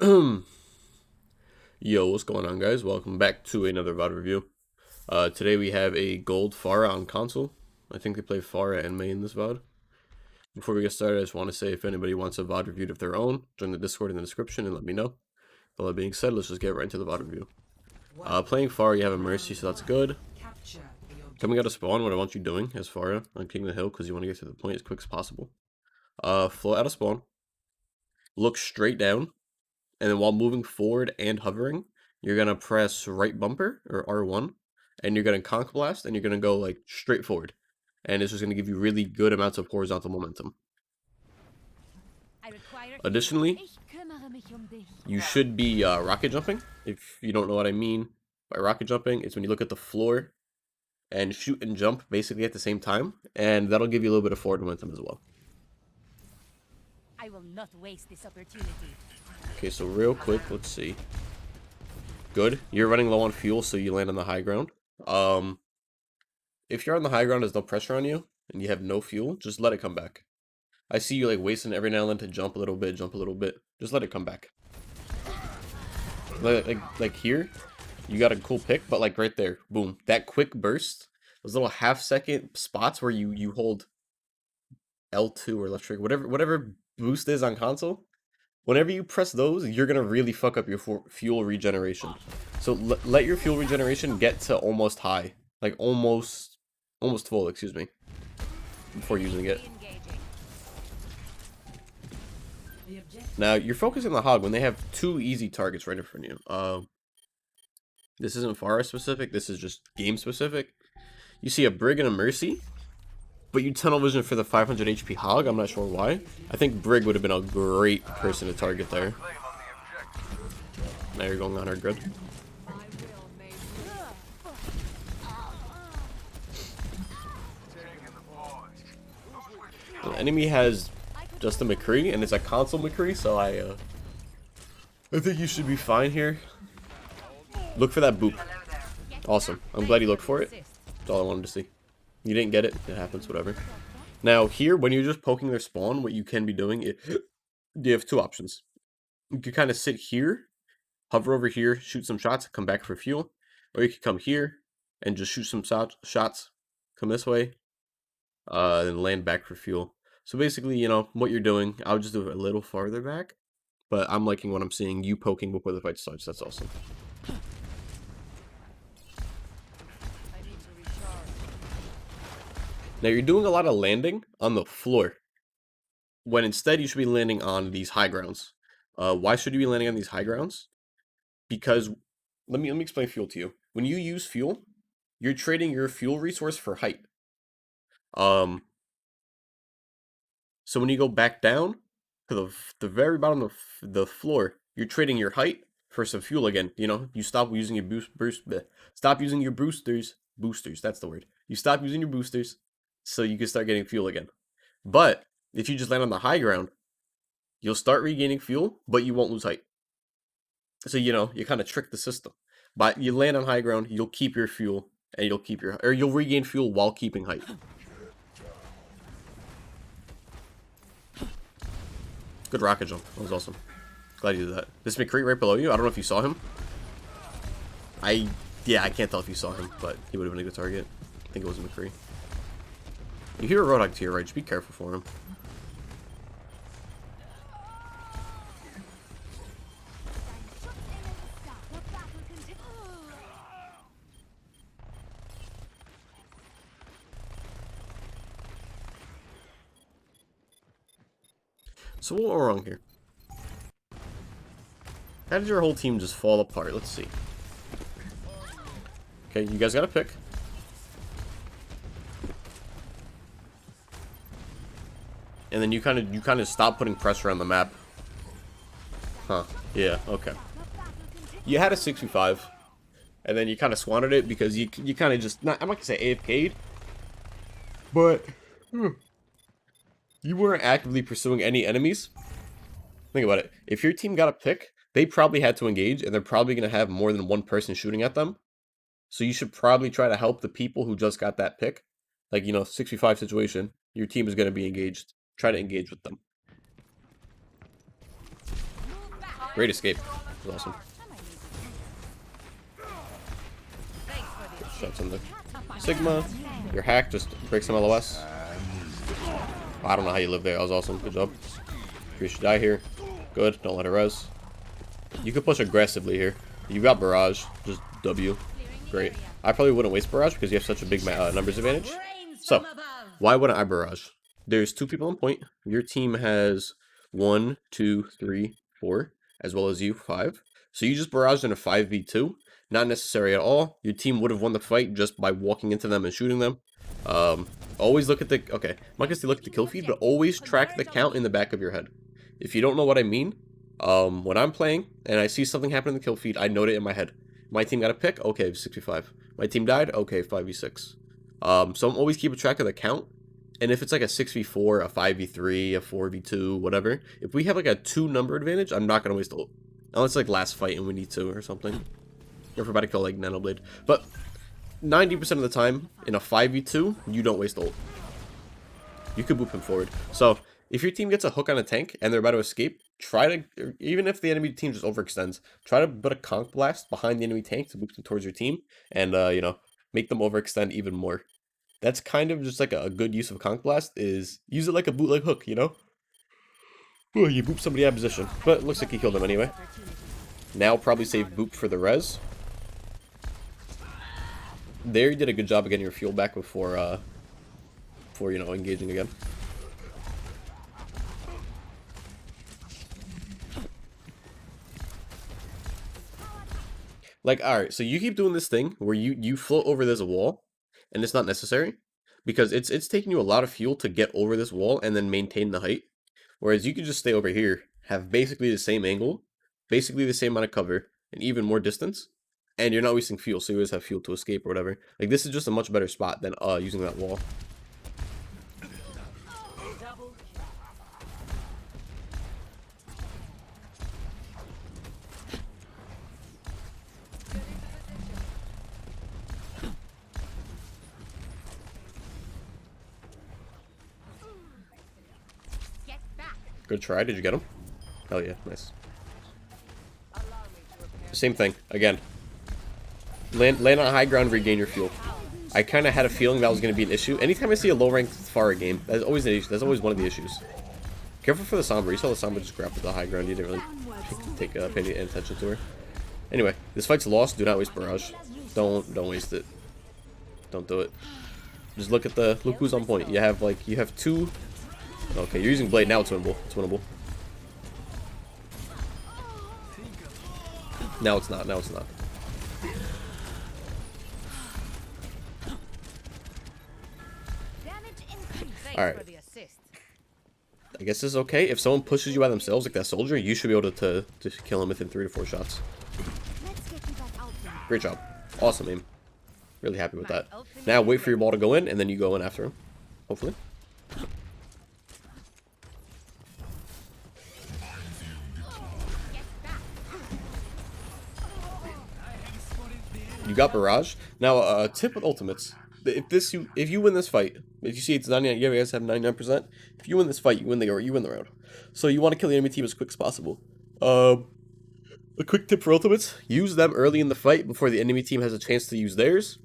Yo, what's going on, guys? Welcome back to another VoD review. Today we have a gold Pharah on console. I think they play Pharah and May in this VoD. Before we get started, I just want to say if anybody wants a VoD reviewed of their own, join the Discord in the description and let me know. All that being said, let's just get right into the VoD review. Playing Pharah, you have a Mercy, so that's good. Coming out of spawn, what I want you doing as Pharah on King of the Hill, because you want to get to the point as quick as possible. Float out of spawn. Look straight down. And then while moving forward and hovering, you're going to press right bumper, or R1, and you're going to conch blast, and you're going to go, like, straight forward. And it's just going to give you really good amounts of horizontal momentum. Additionally, you should be rocket jumping. If you don't know what I mean by rocket jumping, it's when you look at the floor and shoot and jump basically at the same time, and that'll give you a little bit of forward momentum as well. I will not waste this opportunity. Okay, so real quick, let's see. Good. You're running low on fuel, so you land on the high ground. If you're on the high ground, there's no pressure on you, and you have no fuel, just let it come back. I see you, like, wasting every now and then to jump a little bit, Just let it come back. Like here, you got a cool pick, but, like, right there, boom. That quick burst, those little half-second spots where you hold L2 or left trigger, whatever boost is on console. Whenever you press those, you're going to really fuck up your fuel regeneration. So let your fuel regeneration get to almost high. Like almost full, excuse me. Before using it. Now, you're focusing on the hog when they have two easy targets right in front of you. This isn't Pharah specific, this is just game specific. You see a Brig and a Mercy. But you tunnel vision for the 500 HP hog, I'm not sure why. I think Brig would have been a great person to target there. Now you're going on our grid. The enemy has just a McCree, and it's a console McCree, so I think you should be fine here. Look for that boop. Awesome. I'm glad you looked for it. That's all I wanted to see. You didn't get it. It happens, whatever. Now, here, when you're just poking their spawn, what you can be doing is you have two options. You could kind of sit here, hover over here, shoot some shots, come back for fuel. Or you could come here and just shoot some shots, come this way, then land back for fuel. So basically, you know, what you're doing, I would just do it a little farther back. But I'm liking what I'm seeing, you poking before the fight starts. That's awesome. Now, you're doing a lot of landing on the floor, when instead you should be landing on these high grounds. Why should you be landing on these high grounds? Because, let me explain fuel to you. When you use fuel, you're trading your fuel resource for height. So when you go back down to the very bottom of the floor, you're trading your height for some fuel again. You know, you stop using your stop using your boosters. That's the word. You stop using your boosters, so you can start getting fuel again. But if you just land on the high ground, you'll start regaining fuel, but you won't lose height. So, you know, you kind of trick the system. But you land on high ground, you'll keep your fuel, and you'll regain fuel while keeping height. Good rocket jump. That was awesome. Glad you did that. This McCree right below you, I don't know if you saw him. Yeah, I can't tell if you saw him, but he would have been a good target. I think it was a McCree. You hear a Roadhog to your right, just be careful for him. So what went wrong here? How did your whole team just fall apart? Let's see. Okay, you guys got to pick. And then you kind of stop putting pressure on the map. Huh. Yeah, okay. You had a 6v5, and then you kind of squandered it because you kind of just, I'm not going to say AFK'd, but you weren't actively pursuing any enemies. Think about it. If your team got a pick, they probably had to engage, and they're probably going to have more than one person shooting at them. So you should probably try to help the people who just got that pick. Like, you know, 6v5 situation, your team is going to be engaged. Try to engage with them. Great escape. That was awesome. Shots in the Sigma. Your hack just breaks some LOS. I don't know how you live there. That was awesome. Good job. You should die here. Good. Don't let it res. You could push aggressively here. You got Barrage. Just W. Great. I probably wouldn't waste Barrage because you have such a big numbers advantage. So, why wouldn't I Barrage? There's 2 people on point. Your team has 1, 2, 3, 4, as well as you, 5. So you just barraged in a 5v2. Not necessary at all. Your team would have won the fight just by walking into them and shooting them. Always look at the... Okay, I'm not going to say look at the kill feed, but always track the count in the back of your head. If you don't know what I mean, when I'm playing and I see something happen in the kill feed, I note it in my head. My team got a pick? Okay, 65. My team died? Okay, 5v6. So I'm always keeping track of the count. And if it's like a 6v4, a 5v3, a 4v2, whatever, if we have like a 2 number advantage, I'm not going to waste ult. Unless like last fight and we need to or something. Or if we're about to kill like Nanoblade. But 90% of the time, in a 5v2, you don't waste ult. You could boop him forward. So, if your team gets a hook on a tank and they're about to escape, try to, even if the enemy team just overextends, try to put a conk blast behind the enemy tank to boop them towards your team. And, you know, make them overextend even more. That's kind of just like a good use of conk blast, is use it like a bootleg hook, you know? Oh, you boop somebody out of position. But it looks like he killed him anyway. Now probably save boop for the res. There you did a good job of getting your fuel back before, you know, engaging again. Like, alright, so you keep doing this thing where you float over this wall, and it's not necessary, because it's taking you a lot of fuel to get over this wall and then maintain the height. Whereas you could just stay over here, have basically the same angle, basically the same amount of cover, and even more distance, and you're not wasting fuel, so you always have fuel to escape or whatever. Like, this is just a much better spot than using that wall. Good try. Did you get him? Hell yeah. Nice. Same thing. Again. Land on high ground, regain your fuel. I kind of had a feeling that was going to be an issue. Anytime I see a low-ranked Pharah game, that's always an issue. That's always one of the issues. Careful for the Sombra. You saw the Sombra just grab at the high ground. You didn't really pay any attention to her. Anyway, this fight's lost. Do not waste Barrage. Don't waste it. Don't do it. Just look who's on point. You have 2... Okay, you're using Blade. Now it's winnable. It's winnable. Now it's not. Now it's not. Alright. I guess this is okay. If someone pushes you by themselves, like that soldier, you should be able to kill him within 3 to 4 shots. Great job. Awesome aim. Really happy with that. Now wait for your ball to go in, and then you go in after him. Hopefully. You got Barrage. Now, tip with ultimates. If you win this fight, if you see it's 99, you guys have 99%. If you win this fight, you win the round. So you want to kill the enemy team as quick as possible. A quick tip for ultimates: use them early in the fight before the enemy team has a chance to use theirs,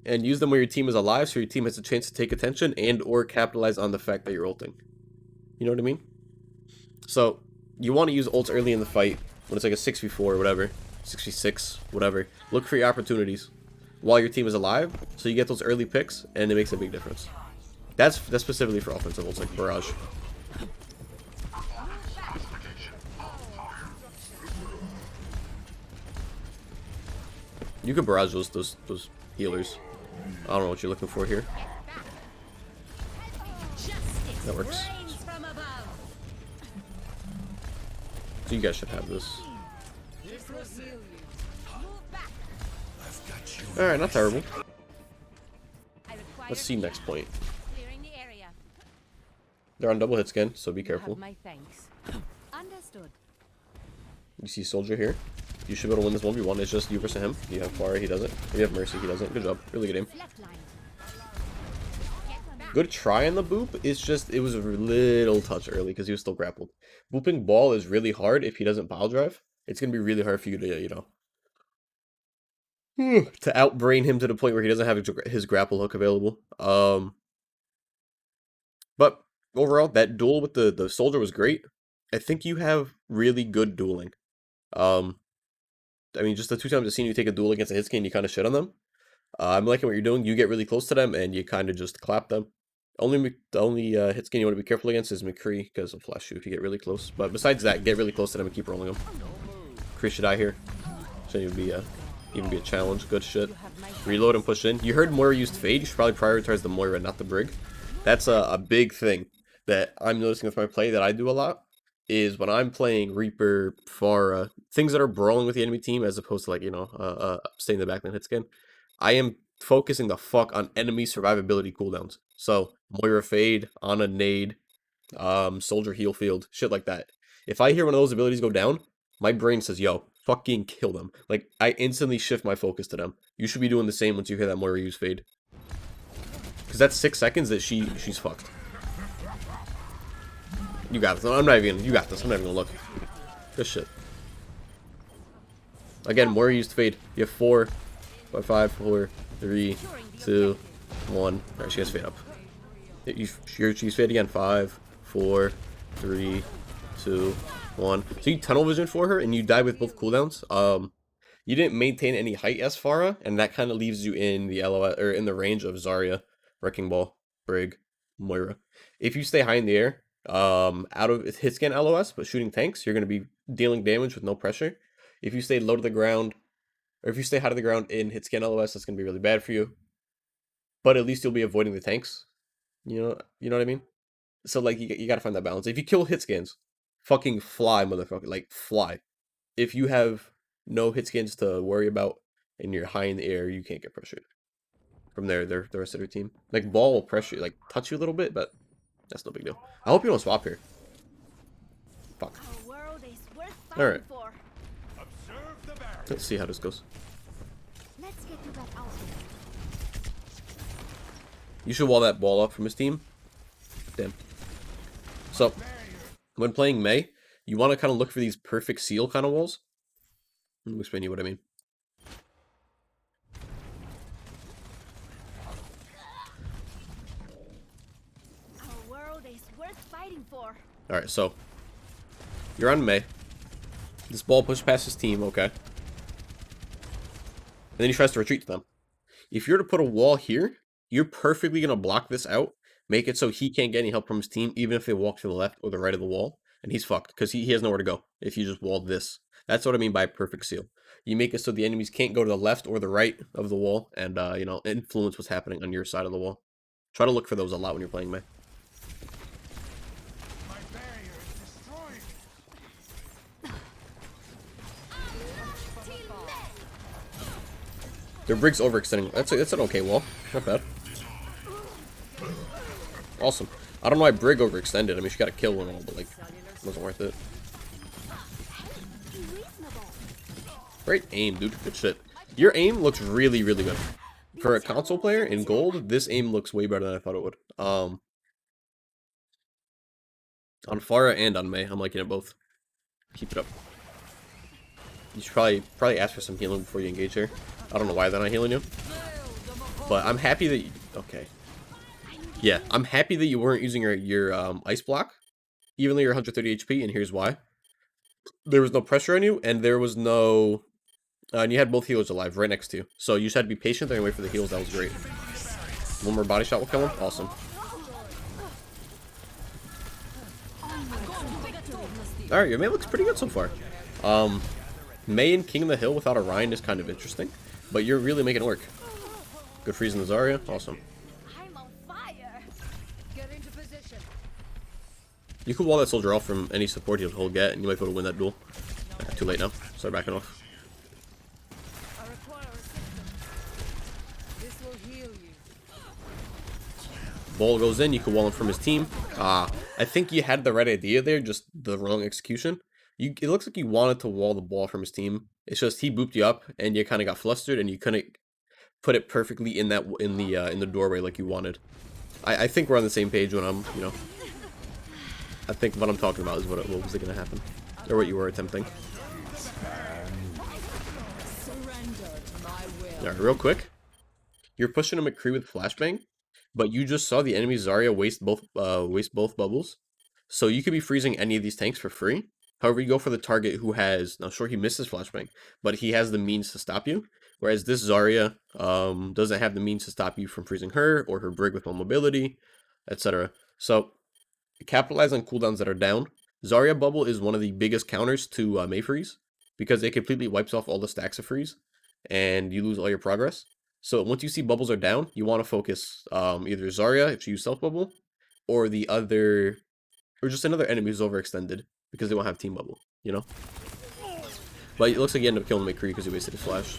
and use them where your team is alive, so your team has a chance to take attention and/or capitalize on the fact that you're ulting. You know what I mean? So you want to use ults early in the fight when it's like a 6v4 or whatever. 66, whatever. Look for your opportunities while your team is alive, so you get those early picks, and it makes a big difference. That's specifically for offensive ults like Barrage. You can Barrage those healers. I don't know what you're looking for here. That works. So you guys should have this. Alright, not terrible. Let's see next point. They're on double hit scan, so be careful. You see Soldier here. You should be able to win this 1v1. It's just you versus him. You have Pharah, he doesn't. If you have Mercy, he doesn't. Good job. Really good aim. Good try on the boop. It's just, it was a little touch early because he was still grappled. Booping ball is really hard if he doesn't pile drive. it's gonna be really hard for you to, to outbrain him to the point where he doesn't have his grapple hook available. But overall, that duel with the soldier was great. I think you have really good dueling. Um, I mean, just the 2 times I've seen you take a duel against a hit scan, you kind of shit on them. I'm liking what you're doing. You get really close to them, and you kind of just clap them. The only hit scan you want to be careful against is McCree, because he'll flash you if you get really close. But besides that, get really close to them and keep rolling them. McCree should die here. Shouldn't even be a challenge. Good shit. Reload and push in. You heard Moira used Fade. You should probably prioritize the Moira, not the Brig. That's a big thing that I'm noticing with my play that I do a lot. Is when I'm playing Reaper, Pharah, things that are brawling with the enemy team as opposed to like, staying in the backline hit scan. I am focusing the fuck on enemy survivability cooldowns. So Moira Fade, Ana Nade, Soldier Heal Field, shit like that. If I hear one of those abilities go down, my brain says, yo, fucking kill them. Like, I instantly shift my focus to them. You should be doing the same once you hear that Moira use Fade. Because that's 6 seconds that she's fucked. You got this. You got this. I'm not even gonna look. Good shit. Again, Moira used Fade. You have 4, 5, 4, 3, 2, 1. Alright, she has Fade up. She's Fade again. 5, 4, 3, 2, 1. So you tunnel vision for her, and you die with both cooldowns. You didn't maintain any height as Pharah, and that kind of leaves you in the LOS, or in the range of Zarya, Wrecking Ball, Brig, Moira. If you stay high in the air, out of hit scan LOS, but shooting tanks, you're going to be dealing damage with no pressure. If you stay low to the ground, or if you stay high to the ground in hit scan LOS, that's going to be really bad for you. But at least you'll be avoiding the tanks. You know what I mean? So, like, you got to find that balance. If you kill hit scans, fucking fly, motherfucker. Like, fly. If you have no hit scans to worry about and you're high in the air, you can't get pressured. From there, the rest of their team. Like, ball will pressure you, like, touch you a little bit, but that's no big deal. I hope you don't swap here. Fuck. Alright. Let's see how this goes. You should wall that ball up from his team. Damn. So, when playing Mei, you want to kind of look for these perfect seal kind of walls. Let me explain to you what I mean. Alright, so you're on Mei. This ball pushed past his team, okay. And then he tries to retreat to them. If you're to put a wall here, you're perfectly going to block this out, make it so he can't get any help from his team, even if they walk to the left or the right of the wall. And he's fucked, because he has nowhere to go if you just walled this. That's what I mean by perfect seal. You make it so the enemies can't go to the left or the right of the wall and, influence what's happening on your side of the wall. Try to look for those a lot when you're playing Mei. Their Brig's overextending. That's an okay wall. Not bad. Awesome. I don't know why Brig overextended. I mean, she got a kill and all, but, like, it wasn't worth it. Great aim, dude. Good shit. Your aim looks really, really good. For a console player in gold, this aim looks way better than I thought it would. On Pharah and on Mei, I'm liking it both. Keep it up. You should probably ask for some healing before you engage here. I don't know why they're not healing you. But I'm happy that you... Okay. Yeah, I'm happy that you weren't using your ice block. Even though you're 130 HP, and here's why. There was no pressure on you, and there was no... and you had both healers alive right next to you. So you just had to be patient there and wait for the heals. That was great. One more body shot will kill him. Awesome. Alright, your Mei looks pretty good so far. Mei and King of the Hill without a Ryan is kind of interesting, but you're really making it work. Good freezing the Zarya. Awesome. You could wall that soldier off from any support he'll get, and you might be able to win that duel. Too late now. Start backing off. Ball goes in, you can wall him from his team. I think you had the right idea there, just the wrong execution. It looks like you wanted to wall the ball from his team. It's just he booped you up, and you kind of got flustered, and you couldn't put it perfectly in the doorway like you wanted. I think we're on the same page when I'm, I think what I'm talking about is what was going to happen, or what you were attempting. Alright, real quick. You're pushing a McCree with flashbang, but you just saw the enemy Zarya waste both bubbles. So you could be freezing any of these tanks for free. However, you go for the target who has, now sure he misses flashbang, but he has the means to stop you. Whereas this Zarya doesn't have the means to stop you from freezing her or her Brig with low mobility, etc. So capitalize on cooldowns that are down. Zarya bubble is one of the biggest counters to May freeze because it completely wipes off all the stacks of freeze and you lose all your progress. So once you see bubbles are down, you want to focus either Zarya if you use self bubble, or the other, or just another enemy who's overextended because they won't have team bubble, you know. But it looks like you end up killing McCree because he wasted his flash.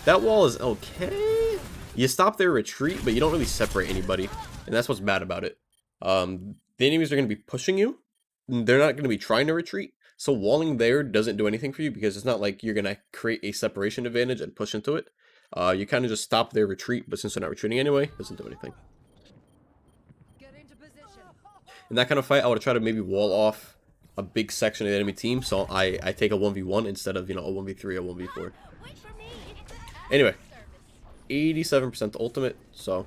That wall is okay. You stop their retreat, but you don't really separate anybody, and that's what's bad about it. The enemies are going to be pushing you. They're not going to be trying to retreat. So walling there doesn't do anything for you because it's not like you're going to create a separation advantage and push into it. You kind of just stop their retreat, but since they're not retreating anyway, it doesn't do anything. In that kind of fight, I would try to maybe wall off a big section of the enemy team, so I take a 1v1 instead of, you know, a 1v3 or 1v4. Anyway, 87% ultimate, so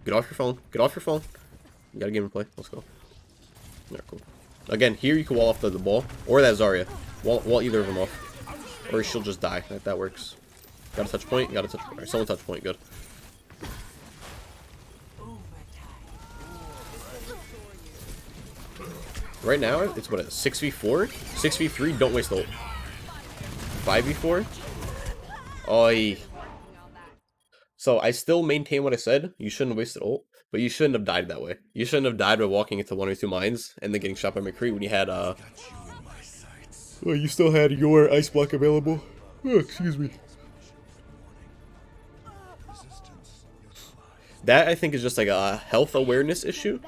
get off your phone. Get off your phone. You got a game to play. Let's go. Alright, cool. Again, here you can wall off the ball, or that Zarya. Wall either of them off. Or she'll just die. That works. Got a touch point? Got a touch point. Alright, someone touch point. Good. Right now, it's what, a 6v4? 6v3, don't waste ult. 5v4? Oi. So, I still maintain what I said. You shouldn't have wasted ult, but you shouldn't have died that way. You shouldn't have died by walking into one or two mines and then getting shot by McCree when you had, well, you still had your ice block available. Oh, excuse me. That, I think, is just like a health awareness issue.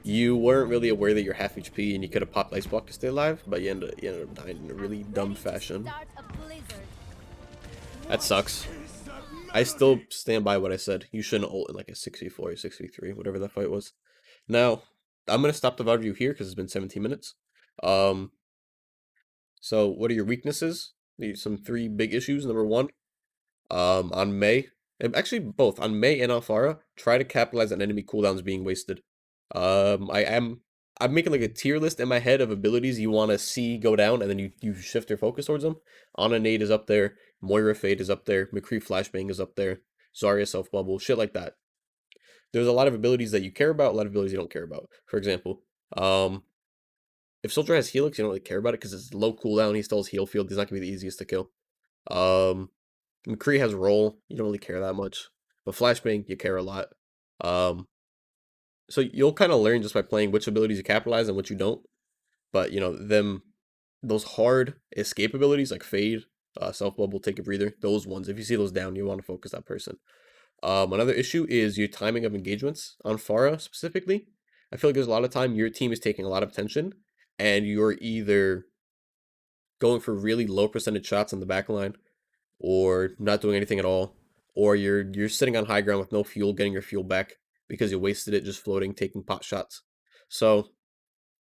You weren't really aware that you're half HP and you could have popped ice block to stay alive, but you ended up dying in a really dumb fashion. That sucks. I still stand by what I said. You shouldn't ult in like a 6v4 or 6v3, whatever that fight was. Now, I'm going to stop the VoD review here because it's been 17 minutes. So, what are your weaknesses? Some 3 big issues. Number 1, on May, actually both, on May and on Pharah, try to capitalize on enemy cooldowns being wasted. I'm making like a tier list in my head of abilities you want to see go down, and then you shift your focus towards them. Ana Nade is up there, Moira Fade is up there, McCree Flashbang is up there, Zarya Self Bubble, shit like that. There's a lot of abilities that you care about, a lot of abilities you don't care about. For example, if Soldier has Helix, you don't really care about it because it's low cooldown, he still has heal field, he's not gonna be the easiest to kill. McCree has Roll, you don't really care that much. But Flashbang, you care a lot. So you'll kind of learn just by playing which abilities you capitalize and what you don't. But, you know, those hard escape abilities like Fade, Self Bubble, Take a Breather, those ones, if you see those down, you want to focus that person. Another issue is your timing of engagements on Pharah specifically. I feel like there's a lot of time your team is taking a lot of attention and you're either going for really low percentage shots on the back line or not doing anything at all, or you're sitting on high ground with no fuel, getting your fuel back because you wasted it just floating, taking pot shots. So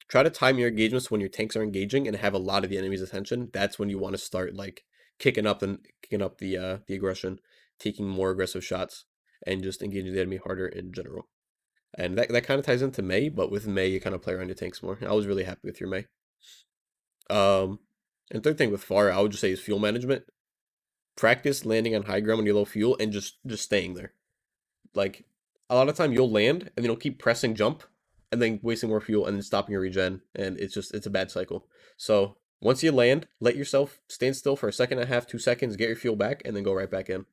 try to time your engagements when your tanks are engaging and have a lot of the enemy's attention. That's when you want to start like kicking up the aggression, taking more aggressive shots, and just engaging the enemy harder in general. And that kind of ties into May, but with May you kind of play around your tanks more. I was really happy with your May. And third thing with Pharah, I would just say is fuel management. Practice landing on high ground when you're low fuel and just staying there. Like, a lot of time you'll land and then you'll keep pressing jump and then wasting more fuel and then stopping your regen, and it's a bad cycle. So once you land, let yourself stand still for a second and a half, 2 seconds, get your fuel back, and then go right back in.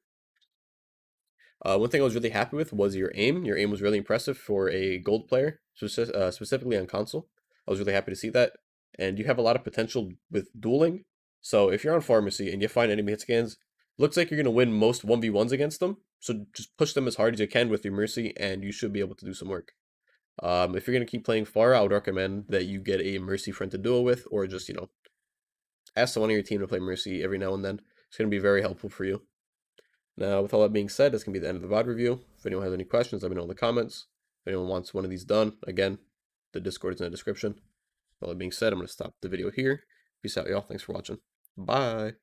One thing I was really happy with was your aim. Your aim was really impressive for a gold player, specifically on console. I was really happy to see that. And you have a lot of potential with dueling. So if you're on Pharmacy and you find enemy hit scans, looks like you're going to win most 1v1s against them. So just push them as hard as you can with your Mercy, and you should be able to do some work. If you're going to keep playing Pharah, I would recommend that you get a Mercy friend to duel with, or just, you know, ask someone on your team to play Mercy every now and then. It's going to be very helpful for you. Now, with all that being said, that's going to be the end of the VoD review. If anyone has any questions, let me know in the comments. If anyone wants one of these done, again, the Discord is in the description. With all that being said, I'm going to stop the video here. Peace out, y'all. Thanks for watching. Bye.